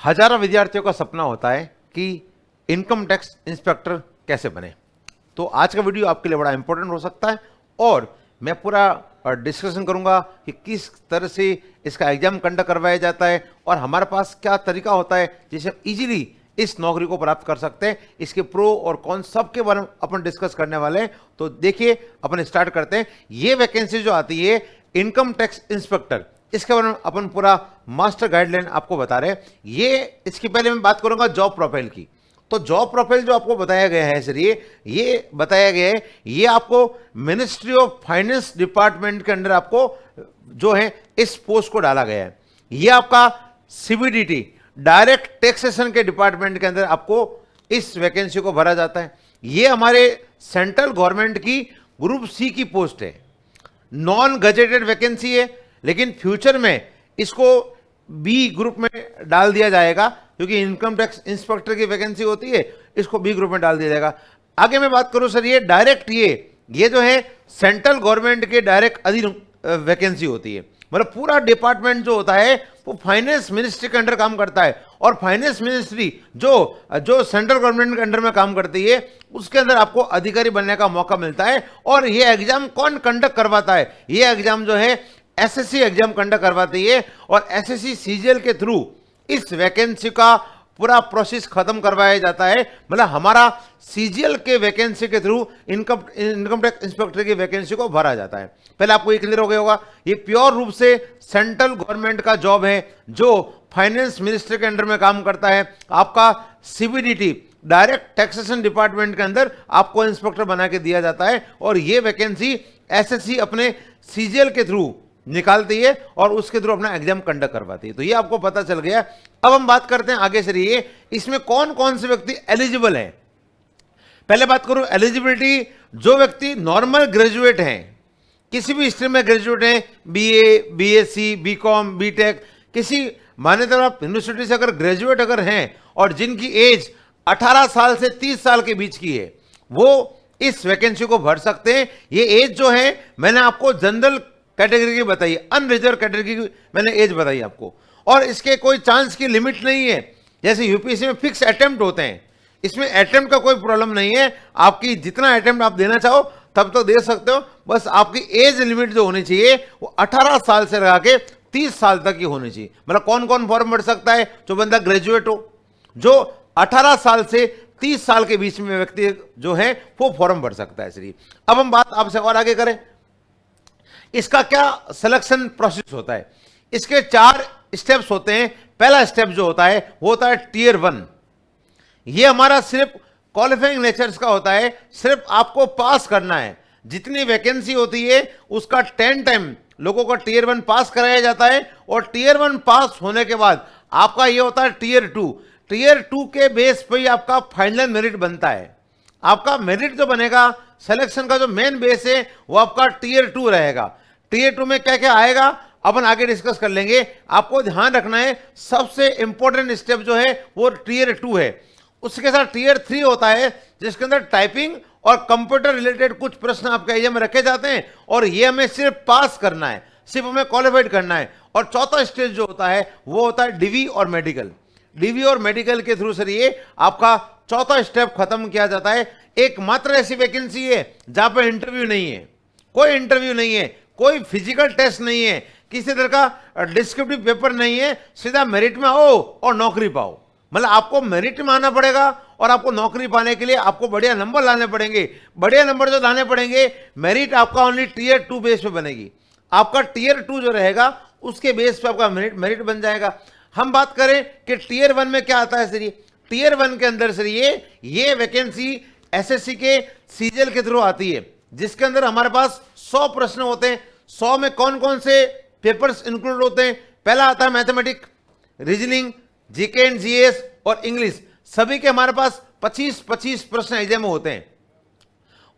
हजारों विद्यार्थियों का सपना होता है कि इनकम टैक्स इंस्पेक्टर कैसे बने। तो आज का वीडियो आपके लिए बड़ा इंपॉर्टेंट हो सकता है और मैं पूरा डिस्कशन करूंगा कि किस तरह से इसका एग्जाम कंडक्ट करवाया जाता है और हमारे पास क्या तरीका होता है जिससे हम इजीली इस नौकरी को प्राप्त कर सकते हैं। इसके प्रो और कॉन सब के बारे में अपन डिस्कस करने वाले हैं। तो देखिए अपन स्टार्ट करते हैं। ये वैकेंसी जो आती है इनकम टैक्स इंस्पेक्टर, इसके बारे में अपन पूरा मास्टर गाइडलाइन आपको बता रहे हैं। ये इसकी पहले मैं बात करूंगा जॉब प्रोफाइल की। तो जॉब प्रोफाइल जो आपको बताया गया है सर, ये बताया गया है, ये आपको मिनिस्ट्री ऑफ फाइनेंस डिपार्टमेंट के अंदर आपको जो है इस पोस्ट को डाला गया है। ये आपका सीबीडीटी डायरेक्ट टैक्सेशन के डिपार्टमेंट के अंदर आपको इस वैकेंसी को भरा जाता है। ये हमारे सेंट्रल गवर्नमेंट की ग्रुप सी की पोस्ट है, नॉन गजेटेड वैकेंसी है, लेकिन फ्यूचर में इसको बी ग्रुप में डाल दिया जाएगा क्योंकि इनकम टैक्स इंस्पेक्टर की वैकेंसी होती है, इसको बी ग्रुप में डाल दिया जाएगा। आगे मैं बात करूं सर, ये डायरेक्ट ये जो है सेंट्रल गवर्नमेंट के डायरेक्ट अधीन वैकेंसी होती है। मतलब पूरा डिपार्टमेंट जो होता है वो फाइनेंस मिनिस्ट्री के अंडर काम करता है और फाइनेंस मिनिस्ट्री जो सेंट्रल गवर्नमेंट के अंडर में काम करती है उसके अंदर आपको अधिकारी बनने का मौका मिलता है। और ये एग्जाम कौन कंडक्ट करवाता है? ये एग्जाम जो है एसएससी एग्जाम कंडक्ट करवाती है और एसएससी सीजीएल के थ्रू इस वैकेंसी का पूरा प्रोसेस खत्म करवाया जाता है। मतलब हमारा सीजीएल के वैकेंसी के थ्रू इनकम टैक्स इंस्पेक्टर की वैकेंसी को भरा जाता है। पहले आपको ये क्लियर हो गया होगा, ये प्योर रूप से सेंट्रल गवर्नमेंट का जॉब है जो फाइनेंस मिनिस्ट्री के अंडर में काम करता है। आपका सीबीडीटी डायरेक्ट टैक्सेशन डिपार्टमेंट के अंदर आपको इंस्पेक्टर बना के दिया जाता है और ये वैकेंसी एसएससी अपने सीजीएल के थ्रू निकालती है और उसके थ्रू अपना एग्जाम कंडक्ट करवाती है। तो ये आपको पता चल गया। अब हम बात करते हैं आगे से, इसमें कौन कौन से व्यक्ति एलिजिबल हैं। पहले बात करूं एलिजिबिलिटी, जो व्यक्ति नॉर्मल ग्रेजुएट हैं, किसी भी स्ट्रीम में ग्रेजुएट हैं, बीए, बीएससी, बीकॉम, बीटेक, किसी मान्यता प्राप्त यूनिवर्सिटी से अगर ग्रेजुएट अगर हैं और जिनकी एज 18 साल से 30 साल के बीच की है, वो इस वैकेंसी को भर सकते हैं। ये एज जो है मैंने आपको जनरल कैटेगरी की बताई, अनरिजर्व कैटेगरी की मैंने एज बताई आपको, और इसके कोई चांस की लिमिट नहीं है। जैसे यूपीएससी में फिक्स अटेम्प्ट होते हैं, इसमें अटेम्प्ट का कोई प्रॉब्लम नहीं है। आपकी जितना अटेम्प्ट आप देना चाहो तब तो दे सकते हो, बस आपकी एज लिमिट जो होनी चाहिए वो 18 साल से लगा के 30 साल तक की होनी चाहिए। मतलब कौन कौन फॉर्म भर सकता है? जो बंदा ग्रेजुएट हो, जो 18 साल से 30 साल के बीच में व्यक्ति जो है वो फॉर्म भर सकता है। इसलिए अब हम बात आपसे और आगे करें, इसका क्या सिलेक्शन प्रोसेस होता है। इसके 4 स्टेप्स होते हैं। पहला स्टेप जो होता है वो होता है टीयर 1। ये हमारा सिर्फ क्वालिफाइंग नेचर्स का होता है, सिर्फ आपको पास करना है। जितनी वैकेंसी होती है उसका 10 टाइम लोगों का टीयर 1 पास कराया जाता है और टीयर 1 पास होने के बाद आपका ये होता है टीयर 2। टीयर 2 के बेस पर ही आपका फाइनल मेरिट बनता है। आपका मेरिट जो बनेगा, सिलेक्शन का जो मेन बेस है वो आपका टीयर 2 रहेगा। टीयर 2 में क्या क्या आएगा अपन आगे डिस्कस कर लेंगे। आपको ध्यान रखना है सबसे इंपॉर्टेंट स्टेप जो है वो टीयर 2 है। उसके साथ टीयर 3 होता है जिसके अंदर टाइपिंग और कंप्यूटर रिलेटेड कुछ प्रश्न आपके एग्जाम में रखे जाते हैं और ये हमें सिर्फ पास करना है, सिर्फ हमें क्वालिफाइड करना है। और चौथा स्टेज जो होता है वो होता है डीवी और मेडिकल। डीवी और मेडिकल के थ्रू सर ये आपका चौथा स्टेप खत्म किया जाता है। एकमात्र ऐसी वैकेंसी है जहां पर इंटरव्यू नहीं है, कोई इंटरव्यू नहीं है, कोई फिजिकल टेस्ट नहीं है, किसी तरह का डिस्क्रिप्टिव पेपर नहीं है, सीधा मेरिट में आओ और नौकरी पाओ। मतलब आपको मेरिट में आना पड़ेगा और आपको नौकरी पाने के लिए आपको बढ़िया नंबर लाने पड़ेंगे। बढ़िया नंबर जो लाने पड़ेंगे, मेरिट आपका ओनली टीयर 2 बेस पे बनेगी। आपका टीयर 2 जो रहेगा उसके बेस पे आपका मेरिट बन जाएगा। हम बात करें कि टीयर 1 में क्या आता है सर, टीयर 1 के अंदर सर ये वैकेंसी एसएससी के सीजीएल के थ्रू आती है, जिसके अंदर हमारे पास 100 प्रश्न होते हैं। 100 में कौन कौन से पेपर्स इंक्लूड होते हैं? पहला आता है mathematics, reasoning, GK and GS और इंग्लिश। सभी के हमारे पास 25-25 प्रश्न एग्जाम में होते हैं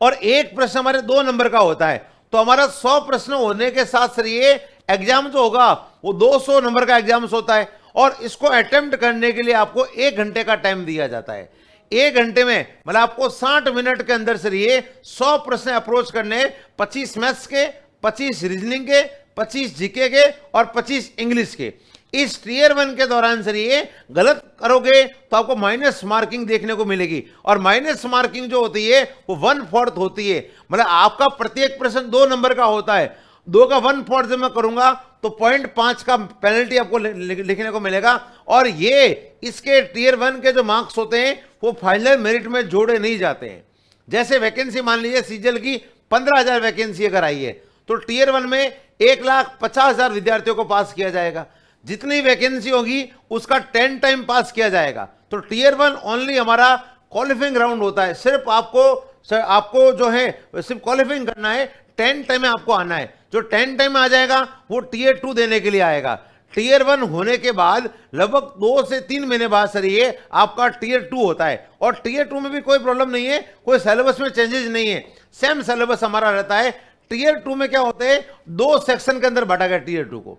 और एक प्रश्न हमारे 2 नंबर का होता है। तो हमारा 100 प्रश्न होने के साथ सर ये एग्जाम जो होगा वो 200 नंबर का एग्जाम होता है और इसको अटेम्प्ट करने के लिए आपको 1 घंटे का टाइम दिया जाता है। 1 घंटे में मतलब आपको 60 मिनट के अंदर सर ये 100 प्रश्न अप्रोच करने, 25 मैथ्स के, 25 रीजनिंग के, 25 जीके के और 25 इंग्लिश के। इस टीयर 1 के दौरान सर ये गलत करोगे तो आपको माइनस मार्किंग देखने को मिलेगी, और माइनस मार्किंग जो होती है वो 1/4 होती है। मतलब आपका प्रत्येक प्रश्न 2 नंबर का होता है, 2 का 1/4 जब मैं करूंगा तो 0.5 का पेनल्टी आपको लिखने को मिलेगा। और ये इसके टीयर 1 के जो मार्क्स होते हैं वो फाइनल मेरिट में जोड़े नहीं जाते हैं। जैसे वैकेंसी मान लीजिए सीजीएल की 15,000 वैकेंसी अगर आई है तो टीयर 1 में 1,50,000 विद्यार्थियों को पास किया जाएगा। जितनी वैकेंसी होगी उसका 10 टाइम पास किया जाएगा। तो टीयर 1 ओनली हमारा क्वालिफाइंग राउंड होता है। सिर्फ आपको जो है सिर्फ क्वालिफाइंग करना है, 10 टाइम में आपको आना है। जो 10 टाइम में आ जाएगा वो टीयर 2 देने के लिए आएगा। टीयर 1 होने के बाद लगभग 2 से 3 महीने बाद सर ये आपका टीयर 2 होता है। और टीयर 2 में भी कोई प्रॉब्लम नहीं है, कोई सिलेबस में चेंजेस नहीं है, सेम सिलेबस हमारा रहता है। टीयर 2 में क्या होते हैं, 2 सेक्शन के अंदर बांटा गया टीयर 2 को।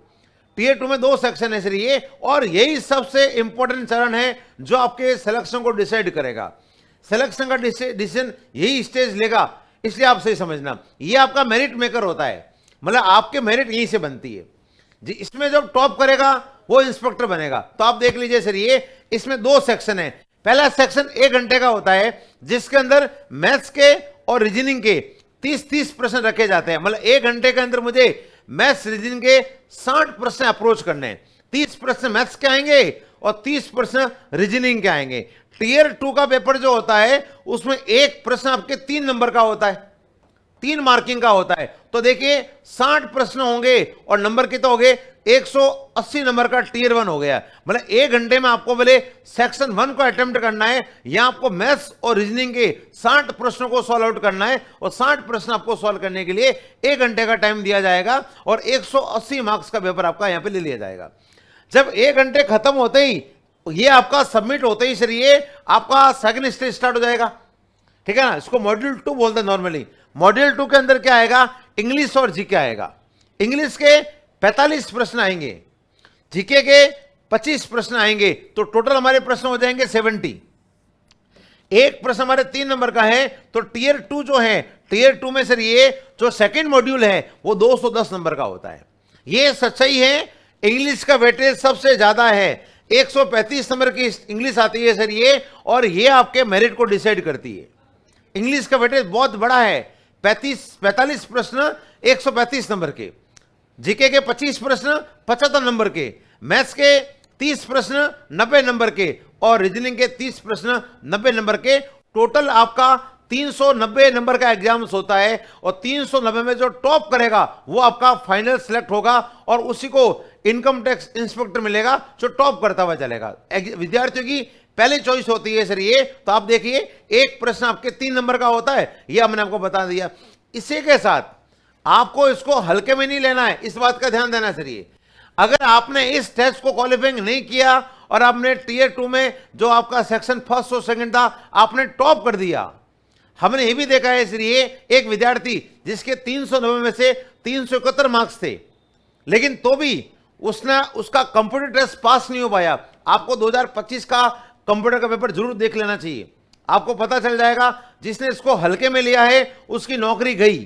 टीयर 2 में 2 सेक्शन है सर ये, और यही सबसे इंपॉर्टेंट चरण है जो आपके सिलेक्शन को डिसाइड करेगा। सिलेक्शन का डिसीजन यही स्टेज लेगा, इसलिए आप सही समझना, ये आपका मेरिट मेकर होता है। मतलब आपके मेरिट यहीं से बनती है जी। इसमें जब टॉप करेगा वो इंस्पेक्टर बनेगा। तो आप देख लीजिए सर ये इसमें 2 सेक्शन है। पहला सेक्शन 1 घंटे का होता है जिसके अंदर मैथ्स के और रीजनिंग के 30-30 प्रश्न रखे जाते हैं। मतलब 1 घंटे के अंदर मुझे मैथ्स रीजनिंग के 60 प्रश्न अप्रोच करने हैं। 30 प्रश्न मैथ्स के आएंगे और 30 प्रश्न रीजनिंग के आएंगे। टीयर 2 का पेपर जो होता है उसमें एक प्रश्न आपके 3 नंबर का होता है, 3 मार्किंग का होता है। तो देखिए 60 प्रश्न होंगे और नंबर कितने हो गए, 180 नंबर का टीयर 1 हो गया। मतलब 1 घंटे में आपको पहले सेक्शन 1 को अटेम्प्ट करना है, या आपको मैथ्स और रीजनिंग के 60 प्रश्नों को सॉल्व आउट करना है, और 60 प्रश्न आपको सॉल्व करने के लिए 1 घंटे का टाइम दिया जाएगा, और 180 मार्क्स का पेपर आपका यहां पे ले लिया जाएगा। जब 1 घंटे खत्म होते ही ये आपका सबमिट होते ही सर ये आपका सेकंड स्टेज स्टार्ट हो जाएगा, ठीक है ना। इसको मॉड्यूल 2 बोलते हैं नॉर्मली। मॉड्यूल 2 के अंदर क्या आएगा, इंग्लिश और जीके आएगा। इंग्लिश के 45 प्रश्न आएंगे, जीके के 25 प्रश्न आएंगे, तो टोटल हमारे प्रश्न हो जाएंगे 70। एक प्रश्न हमारे 3 नंबर का है, तो टीयर 2 जो है, टीयर 2 में सर ये जो सेकंड मॉड्यूल है वो 210 नंबर का होता है। ये सच्चाई है, इंग्लिश का वेटेज सबसे ज्यादा है, 135 नंबर की इंग्लिश आती है सर ये, और ये आपके मेरिट को डिसाइड करती है। इंग्लिश का वेटेज बहुत बड़ा है, 45 प्रश्न 135 नंबर के, जीके के 25 प्रश्न 75 नंबर के, मैथ्स के 30 प्रश्न 90 नंबर के, और रीजनिंग के 30 प्रश्न 90 नंबर के। टोटल आपका 390 नंबर का एग्जाम्स होता है, और 390 में जो टॉप करेगा वो आपका फाइनल सिलेक्ट होगा, और उसी को इनकम टैक्स इंस्पेक्टर मिलेगा जो टॉप करता हुआ चलेगा। विद्यार्थियों की पहली चॉइस होती है सर ये। तो आप देखिए एक प्रश्न आपके 3 नंबर का होता है, ये हमने आपको बता दिया। इसी के साथ आपको इसको हल्के में नहीं लेना है, इस बात का ध्यान देना सर ये। अगर आपने इस टेस्ट को क्वालिफाइंग नहीं किया और आपने टीयर 2 में जो आपका सेक्शन फर्स्ट और सेकंड था आपने टॉप कर दिया, हमने ये भी देखा है सर ये, एक विद्यार्थी जिसके 390 में से 371 मार्क्स थे, लेकिन तो भी उसका कंप्यूटर टेस्ट पास नहीं हो पाया। आपको 2025 का कंप्यूटर का पेपर जरूर देख लेना चाहिए, आपको पता चल जाएगा जिसने इसको हल्के में लिया है उसकी नौकरी गई,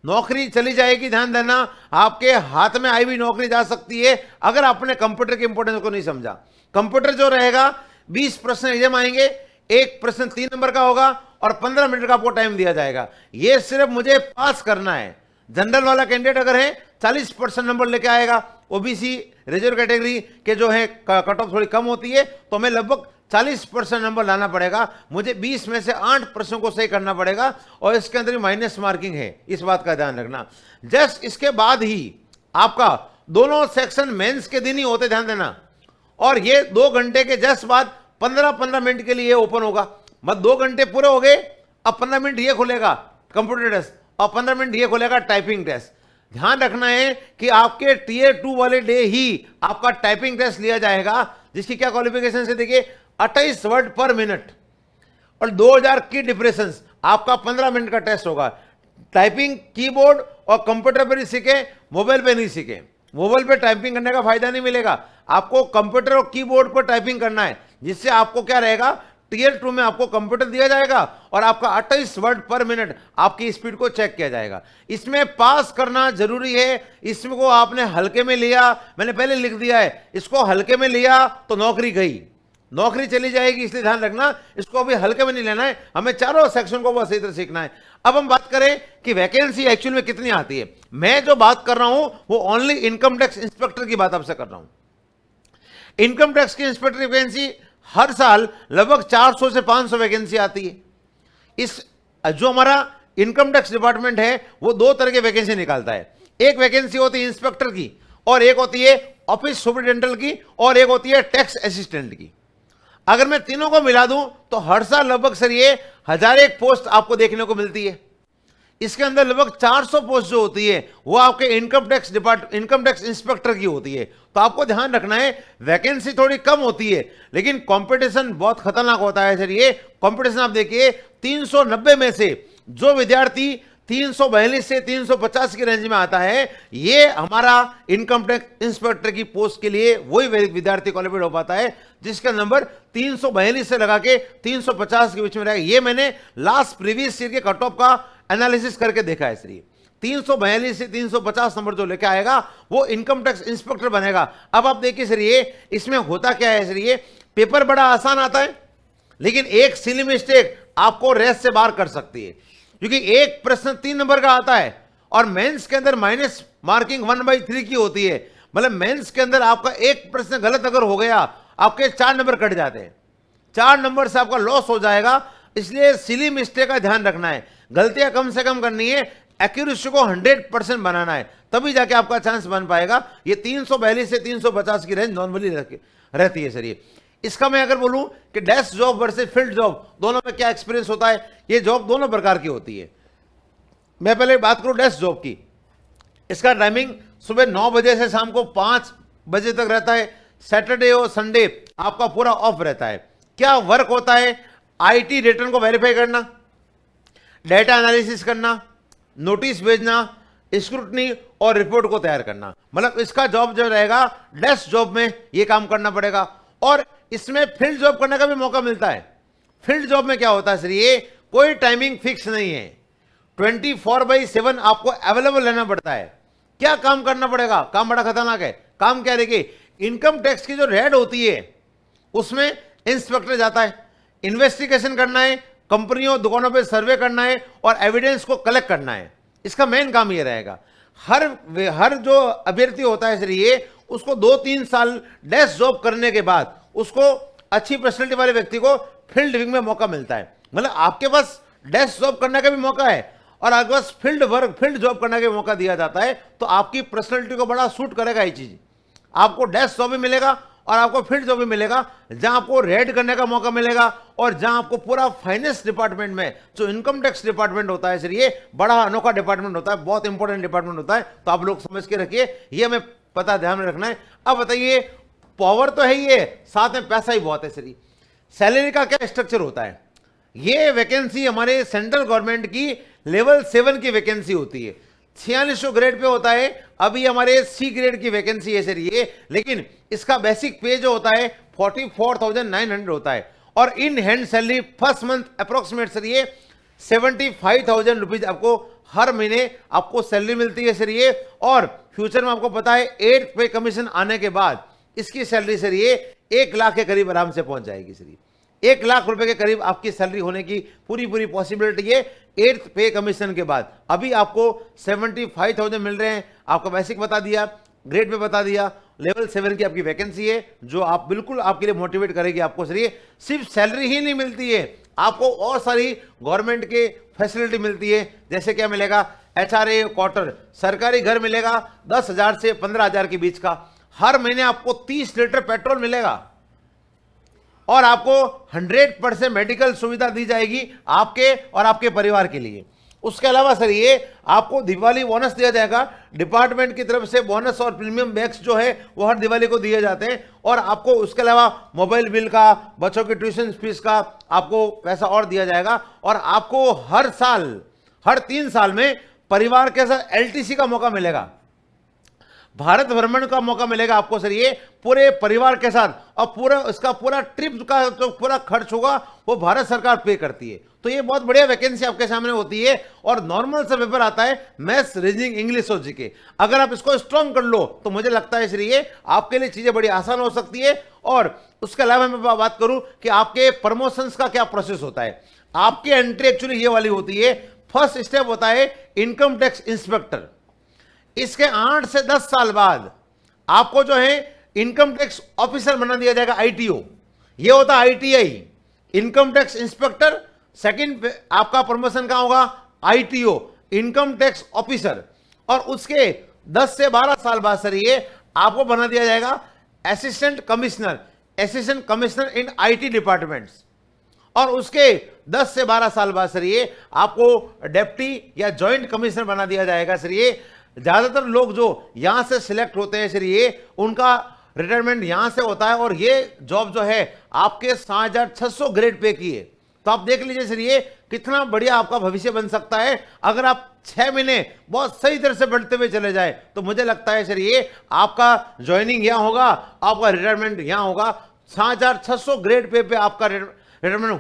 नौकरी चली जाएगी। ध्यान देना, आपके हाथ में आई हुई नौकरी जा सकती है अगर आपने कंप्यूटर के इंपॉर्टेंस को नहीं समझा। कंप्यूटर जो रहेगा 20 प्रश्न एग्जाम आएंगे, एक प्रश्न 3 नंबर का होगा और 15 मिनट का आपको टाइम दिया जाएगा। यह सिर्फ मुझे पास करना है। जनरल वाला कैंडिडेट अगर है 40% नंबर लेके आएगा, ओबीसी रिजर्व कैटेगरी के जो है कट ऑफ थोड़ी कम होती है, तो हमें लगभग 40% नंबर लाना पड़ेगा। मुझे 20 में से 8 प्रश्नों को सही करना पड़ेगा, और इसके अंदर माइनस मार्किंग है, इस बात का ध्यान रखना। जस्ट इसके बाद ही आपका दोनों सेक्शन मेंस के दिन ही होते, ध्यान देना। और ये 2 घंटे के जस्ट बाद 15-15 मिनट के लिए ओपन होगा। मतलब 2 घंटे पूरे हो गए, अब 15 मिनट ये खुलेगा कंप्यूटर टेस्ट, और 15 मिनट ये खुलेगा टाइपिंग टेस्ट। ध्यान रखना है कि आपके टीयर 2 वाले डे ही आपका टाइपिंग टेस्ट लिया जाएगा, जिसकी क्या क्वालिफिकेशन से देखिए 28 वर्ड पर मिनट और 2000 की डिप्रेशंस। आपका 15 मिनट का टेस्ट होगा। टाइपिंग कीबोर्ड और कंप्यूटर पर ही सीखे, मोबाइल पे नहीं सीखे। मोबाइल पे टाइपिंग करने का फायदा नहीं मिलेगा, आपको कंप्यूटर और कीबोर्ड पर टाइपिंग करना है, जिससे आपको क्या रहेगा, टीयर 2 में आपको कंप्यूटर दिया जाएगा और आपका 28 वर्ड पर मिनट आपकी स्पीड को चेक किया जाएगा। इसमें पास करना जरूरी है। इसमें को आपने हल्के में लिया, मैंने पहले लिख दिया है, इसको हल्के में लिया तो नौकरी गई, नौकरी चली जाएगी, इसलिए ध्यान रखना इसको अभी हल्के में नहीं लेना है, हमें चारों सेक्शन को बहुत सही तरह सीखना है। अब हम बात करें कि वैकेंसी एक्चुअल में कितनी आती है। मैं जो बात कर रहा हूं वो ओनली इनकम टैक्स इंस्पेक्टर की बात आपसे कर रहा हूं। इनकम टैक्स की इंस्पेक्टर वैकेंसी हर साल लगभग 400 से 500 वैकेंसी आती है। इस जो हमारा इनकम टैक्स डिपार्टमेंट है वो दो तरह की वैकेंसी निकालता है। एक वैकेंसी होती है इंस्पेक्टर की और एक होती है ऑफिस सुपरिटेंडेंट की और एक होती है टैक्स असिस्टेंट की। अगर मैं तीनों को मिला दूं तो हर साल लगभग सर ये 1001 पोस्ट आपको देखने को मिलती है। इसके अंदर लगभग 400 पोस्ट जो होती है वो आपके इनकम टैक्स इंस्पेक्टर की होती है। तो आपको ध्यान रखना है वैकेंसी थोड़ी कम होती है लेकिन कंपटीशन बहुत खतरनाक होता है सर। ये कंपटीशन आप देखिए 390 में से जो विद्यार्थी 342 से 350 की रेंज में आता है ये हमारा इनकम टैक्स इंस्पेक्टर की पोस्ट के लिए वही विद्यार्थी क्वालिफाइड हो पाता है जिसका नंबर 342 से लगा के 350 के बीच में रहेगा। ये मैंने लास्ट प्रीवियस ईयर के कट ऑफ का एनालिसिस करके देखा है सर। 342 से 350 नंबर जो लेके आएगा वो इनकम टैक्स इंस्पेक्टर बनेगा। अब आप देखिए सर ये इसमें होता क्या है सर, ये पेपर बड़ा आसान आता है लेकिन एक सिली मिस्टेक आपको रेस से बाहर कर सकती है क्योंकि एक प्रश्न 3 नंबर का आता है और मेंस के अंदर माइनस मार्किंग 1/3 की होती है। मतलब मेंस के अंदर आपका एक प्रश्न गलत अगर हो गया आपके 4 नंबर कट जाते हैं, 4 नंबर से आपका लॉस हो जाएगा। इसलिए सिली मिस्टेक का ध्यान रखना है, गलतियां कम से कम करनी है, एक्यूरेसी को 100% बनाना है, तभी जाके आपका चांस बन पाएगा। ये 342 से 350 की रेंज नॉर्मली रहती है सर। ये इसका मैं अगर बोलूं कि desk job versus field job दोनों में क्या एक्सपीरियंस होता है, ये जॉब दोनों प्रकार की होती है। मैं पहले बात करूं डेस्क जॉब की। इसका टाइमिंग सुबह 9 बजे से शाम को 5 बजे तक रहता है। सैटरडे और संडे आपका पूरा ऑफ रहता है। क्या वर्क होता है, आईटी रिटर्न को वेरीफाई करना, डेटा एनालिसिस करना, नोटिस भेजना, स्क्रूटनी और रिपोर्ट को तैयार करना। मतलब इसका जॉब जो रहेगा डेस्क जॉब में ये काम करना पड़ेगा। और इसमें फील्ड जॉब करने का भी मौका मिलता है। फील्ड जॉब में क्या होता है सर, ये कोई टाइमिंग फिक्स नहीं है, 24/7 आपको अवेलेबल रहना पड़ता है। क्या काम करना पड़ेगा, काम बड़ा खतरनाक है। काम क्या देखिए, इनकम टैक्स की जो रेड होती है उसमें इंस्पेक्टर जाता है, इन्वेस्टिगेशन करना है, कंपनियों दुकानों पे सर्वे करना है और एविडेंस को कलेक्ट करना है। इसका मेन काम ये रहेगा। हर जो अभ्यर्थी होता है सर ये उसको 2-3 साल डेस्क जॉब करने के बाद उसको अच्छी पर्सनैलिटी वाले व्यक्ति को फील्ड विंग में मौका मिलता है। मतलब आपके पास डेस्क जॉब करने का भी मौका है और आपके पास फील्ड जॉब करने का मौका दिया जाता है तो आपकी पर्सनैलिटी को बड़ा सूट करेगा ये चीज। आपको डेस्क जॉब भी मिलेगा और आपको फील्ड जॉब भी मिलेगा जहां आपको रेड करने का मौका मिलेगा और जहां आपको पूरा फाइनेंस डिपार्टमेंट में जो इनकम टैक्स डिपार्टमेंट होता है सर ये बड़ा अनोखा डिपार्टमेंट होता है, बहुत इंपॉर्टेंट डिपार्टमेंट होता है। तो आप लोग समझ के रखिए, ये हमें पता ध्यान में रखना है। अब बताइए, पावर तो है ही है, साथ में पैसा ही बहुत है सर। सैलरी का क्या स्ट्रक्चर होता है, ये वैकेंसी हमारे सेंट्रल गवर्नमेंट की लेवल 7 की वैकेंसी होती है, 4600 ग्रेड पे होता है। अभी हमारे सी ग्रेड की वैकेंसी है सर ये, लेकिन इसका बेसिक पे जो होता है 44,900 होता है और in hand salary first month approximate sir ये 75,000 रुपीज आपको हर महीने आपको सैलरी मिलती है सर ये। और फ्यूचर में आपको पता है 8th पे कमीशन आने के बाद इसकी सैलरी सर ये 1 लाख के करीब आराम से पहुंच जाएगी सर। 1 लाख रुपए के करीब आपकी सैलरी होने की पूरी पॉसिबिलिटी है 8th पे कमीशन के बाद। अभी आपको 75,000 मिल रहे हैं। आपको बेसिक बता दिया, ग्रेड पे बता दिया, लेवल 7 की आपकी वैकेंसी है जो आप बिल्कुल आपके लिए मोटिवेट करेगी आपको सर। ये सिर्फ सैलरी ही नहीं मिलती है, आपको और सारी गवर्नमेंट के फैसिलिटी मिलती है। जैसे क्या मिलेगा, HRA क्वार्टर, सरकारी घर मिलेगा 10,000 से 15,000 के बीच का। हर महीने आपको 30 लीटर पेट्रोल मिलेगा और आपको 100% मेडिकल सुविधा दी जाएगी आपके और आपके परिवार के लिए। उसके अलावा सर ये आपको दिवाली बोनस दिया जाएगा, डिपार्टमेंट की तरफ से बोनस और प्रीमियम बैग्स जो है वो हर दिवाली को दिए जाते हैं। और आपको उसके अलावा मोबाइल बिल का, बच्चों की ट्यूशन फीस का आपको पैसा और दिया जाएगा। और आपको हर साल, हर 3 साल में परिवार के साथ LTC का मौका मिलेगा। भारत भ्रमण का मौका मिलेगा आपको सर, ये पूरे परिवार के साथ, और पूरा इसका पूरा ट्रिप का जो पूरा खर्च होगा वो भारत सरकार पे करती है। तो ये बहुत बढ़िया वैकेंसी आपके सामने होती है। और नॉर्मल सा पेपर आता है मैथ्स, रीजनिंग, इंग्लिश और जीके। अगर आप इसको स्ट्रॉन्ग कर लो तो मुझे लगता है इसलिए आपके लिए चीजें बड़ी आसान हो सकती है। और उसके अलावा मैं बात करूं कि आपके प्रमोशंस का क्या प्रोसेस होता है। आपकी एंट्री एक्चुअली ये वाली होती है, फर्स्ट स्टेप होता है इनकम टैक्स इंस्पेक्टर। इसके 8 से 10 साल बाद आपको जो है इनकम टैक्स ऑफिसर बना दिया जाएगा, आईटीओ। ये होता है ITI, income tax inspector. Second आपका प्रमोशन कहां होगा, आईटीओ, इनकम टैक्स ऑफिसर। और उसके 10 से 12 साल बाद सर ये आपको बना दिया जाएगा assistant commissioner, assistant commissioner in IT departments. और उसके 10 से 12 साल बाद सर ये आपको डेप्टी या जॉइंट कमिश्नर बना दिया जाएगा सर ये। ज्यादातर लोग जो यहां से सिलेक्ट होते हैं सर ये उनका रिटायरमेंट यहां से होता है। और ये जॉब जो है आपके 7600 ग्रेड पे की है। तो आप देख लीजिए सर ये कितना बढ़िया आपका भविष्य बन सकता है। अगर आप 6 महीने बहुत सही तरह से बढ़ते हुए चले जाए तो मुझे लगता है सर ये आपका ज्वाइनिंग यहां होगा, आपका रिटायरमेंट यहां होगा। 7600 ग्रेड पे आपका रिटायरमेंट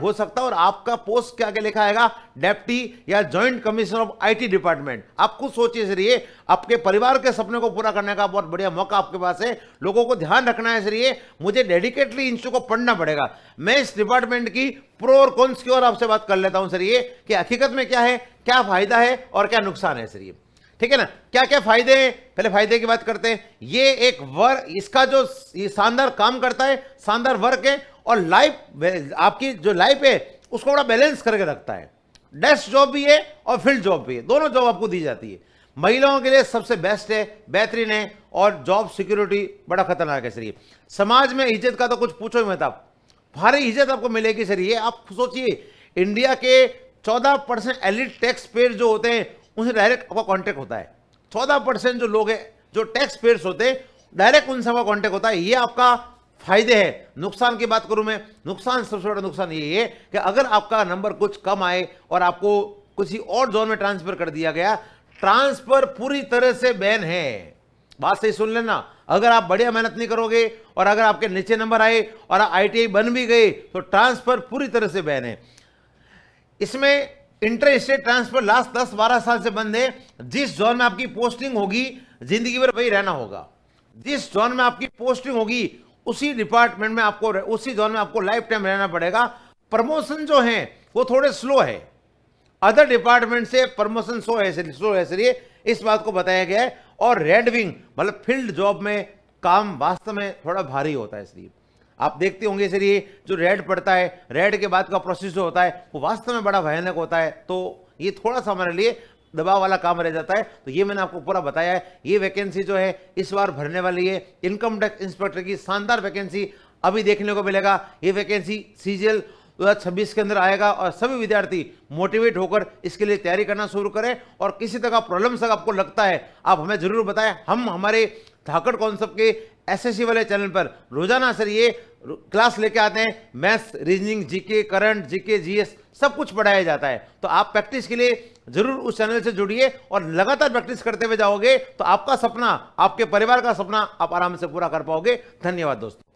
हो सकता है। और आपका पोस्ट क्या आगे लिखा आएगा, डेप्टी या joint commissioner of IT department. आप खुद सोचिए सर ये आपके परिवार के सपने को पूरा करने का बहुत बढ़िया मौका आपके पास है। लोगों को ध्यान रखना है सर ये मुझे डेडिकेटली इन चीजों को पढ़ना पड़ेगा। मैं इस डिपार्टमेंट की प्रो और कॉन्स की और आपसे बात कर लेता हूं सर ये कि हकीकत में क्या है, क्या फायदा है और क्या नुकसान है सर ये, ठीक है ना। क्या क्या फायदे हैं, पहले फायदे की बात करते हैं। ये एक वर्क, इसका जो ये शानदार काम करता है, शानदार वर्क है। और लाइफ, आपकी जो लाइफ है उसको बड़ा बैलेंस करके रखता है। डेस्क जॉब भी है और फील्ड जॉब भी है, दोनों जॉब आपको दी जाती है। महिलाओं के लिए सबसे बेस्ट है, बेहतरीन है। और जॉब सिक्योरिटी बड़ा खतरनाक है सर ये। समाज में इज्जत का तो कुछ पूछो ही मत आप, भारी इज्जत आपको मिलेगी सर ये। आप सोचिए इंडिया के 14% एलिट टैक्स पेयर जो होते हैं उनसे डायरेक्ट आपका कॉन्टेक्ट होता है। 14% जो लोग हैं जो टैक्स पेयर्स होते हैं डायरेक्ट उनसे आपका कॉन्टेक्ट होता है। ये आपका फायदे है। नुकसान की बात करूं मैं, नुकसान सबसे बड़ा नुकसान ये है कि अगर आपका नंबर कुछ कम आए और आपको किसी और जोन में ट्रांसफर कर दिया गया, ट्रांसफर पूरी तरह से बैन है। बात सही सुन लेना, अगर आप बढ़िया मेहनत नहीं करोगे और अगर आपके नीचे नंबर आए और आईटीआई बन भी गए तो ट्रांसफर पूरी तरह से बैन है। इसमें इंटर स्टेट ट्रांसफर लास्ट 10-12 साल से बंद है। जिस जोन में आपकी पोस्टिंग होगी जिंदगी भर वही रहना होगा। जिस जोन में आपकी पोस्टिंग होगी उसी डिपार्टमेंट में आपको, उसी जोन में आपको लाइफ टाइम रहना पड़ेगा। प्रमोशन जो है वो थोड़े स्लो है, अदर डिपार्टमेंट से प्रमोशन स्लो है इसलिए इस बात को बताया गया है। और रेड विंग मतलब फील्ड जॉब में काम वास्तव में थोड़ा भारी होता है। इसलिए आप देखते होंगे इसलिए जो रेड पड़ता है, रेड के बाद का प्रोसेस जो होता है वो वास्तव में बड़ा भयानक होता है। तो ये थोड़ा सा हमारे लिए दबाव वाला काम रह जाता है। तो ये मैंने आपको पूरा बताया है। ये वैकेंसी जो है इस बार भरने वाली है, इनकम टैक्स इंस्पेक्टर की शानदार वैकेंसी अभी देखने को मिलेगा। ये वैकेंसी सीजीएल 2026 के अंदर आएगा और सभी विद्यार्थी मोटिवेट होकर इसके लिए तैयारी करना शुरू करें। और किसी तरह का प्रॉब्लम्स अगर आपको लगता है आप हमें जरूर बताएं। हम हमारे धाकड़ कॉन्सेप्ट के एसएससी वाले चैनल पर रोजाना सर ये क्लास लेके आते हैं। Maths, reasoning, GK, current, GK, GS सब कुछ पढ़ाया जाता है। तो आप प्रैक्टिस के लिए जरूर उस चैनल से जुड़िए और लगातार प्रैक्टिस करते हुए जाओगे तो आपका सपना, आपके परिवार का सपना आप आराम से पूरा कर पाओगे। धन्यवाद दोस्तों।